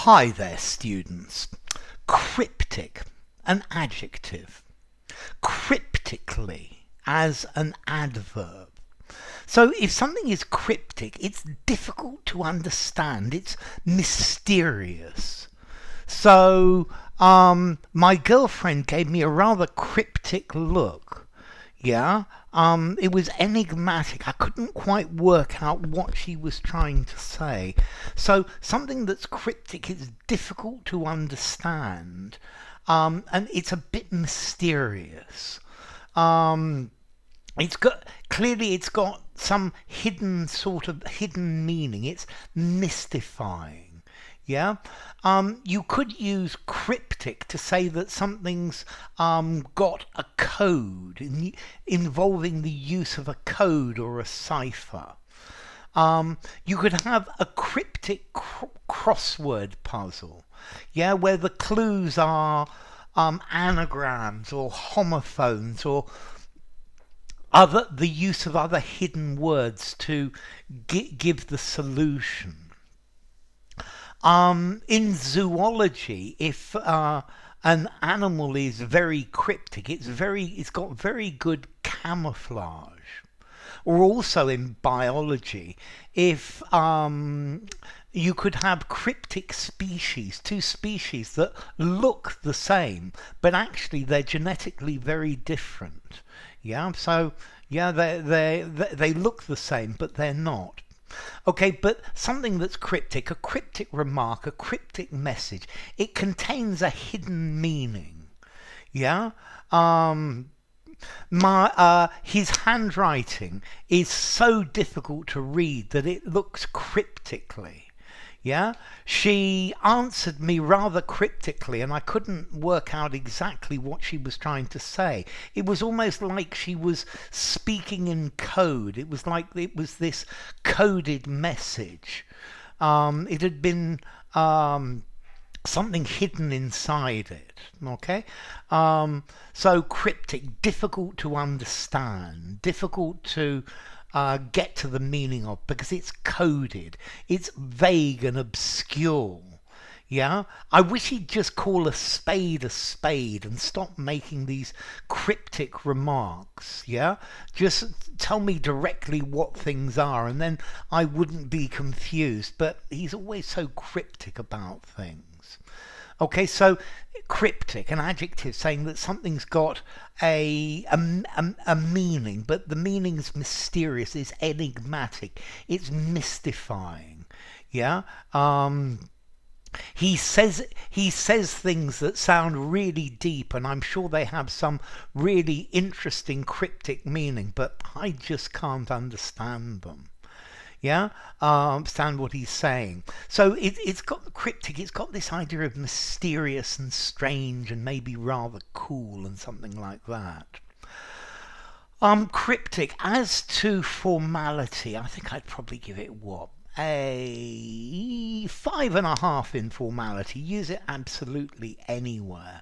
Hi there, students. Cryptic, an adjective. Cryptically, as an adverb. So if something is cryptic, it's difficult to understand. It's mysterious. So my girlfriend gave me a rather cryptic look. Yeah, it was enigmatic. I couldn't quite work out what she was trying to say. So something that's cryptic is difficult to understand, and it's a bit mysterious. It's got some hidden meaning. It's mystifying. Yeah, you could use cryptic to say that something's got a code involving the use of a code or a cipher. You could have a cryptic crossword puzzle, yeah, where the clues are anagrams or homophones or the use of other hidden words to give the solution. In zoology, if an animal is very cryptic, it's got very good camouflage. Or also in biology, if you could have cryptic species, two species that look the same, but actually they're genetically very different. Yeah, so yeah, they look the same, but they're not. Okay, but something that's cryptic, a cryptic remark, a cryptic message, it contains a hidden meaning. Yeah? His handwriting is so difficult to read that it looks cryptically. Yeah, she answered me rather cryptically, and I couldn't work out exactly what she was trying to say. It was almost like she was speaking in code. It was like it was this coded message. It had been something hidden inside it. Okay, so cryptic, difficult to understand, difficult to get to the meaning of, because it's coded, it's vague and obscure. Yeah, I wish he'd just call a spade and stop making these cryptic remarks. Yeah, just tell me directly what things are, and then I wouldn't be confused. But he's always so cryptic about things. Okay, so cryptic, an adjective saying that something's got a meaning, but the meaning's mysterious, it's enigmatic, it's mystifying. Yeah. He says things that sound really deep, and I'm sure they have some really interesting cryptic meaning, but I just can't understand them. Yeah, understand what he's saying. So it's got cryptic. It's got this idea of mysterious and strange and maybe rather cool and something like that. Cryptic. As to formality, I think I'd probably give it what? A 5.5 in formality. Use it absolutely anywhere.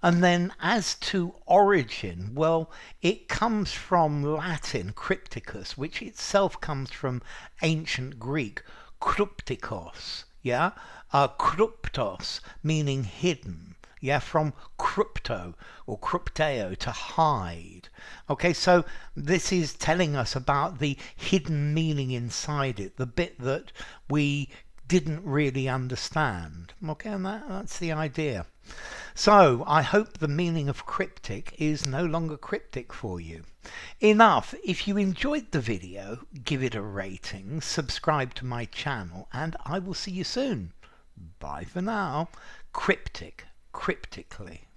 And then as to origin, well, it comes from Latin crypticus, which itself comes from ancient Greek kryptikos. Yeah, kryptos meaning hidden. Yeah, from crypto or crypteo, to hide. Okay, so this is telling us about the hidden meaning inside it, the bit that we didn't really understand. Okay, and that's the idea. So I hope the meaning of cryptic is no longer cryptic for you. Enough. If you enjoyed the video, give it a rating, subscribe to my channel, and I will see you soon. Bye for now. Cryptic, cryptically.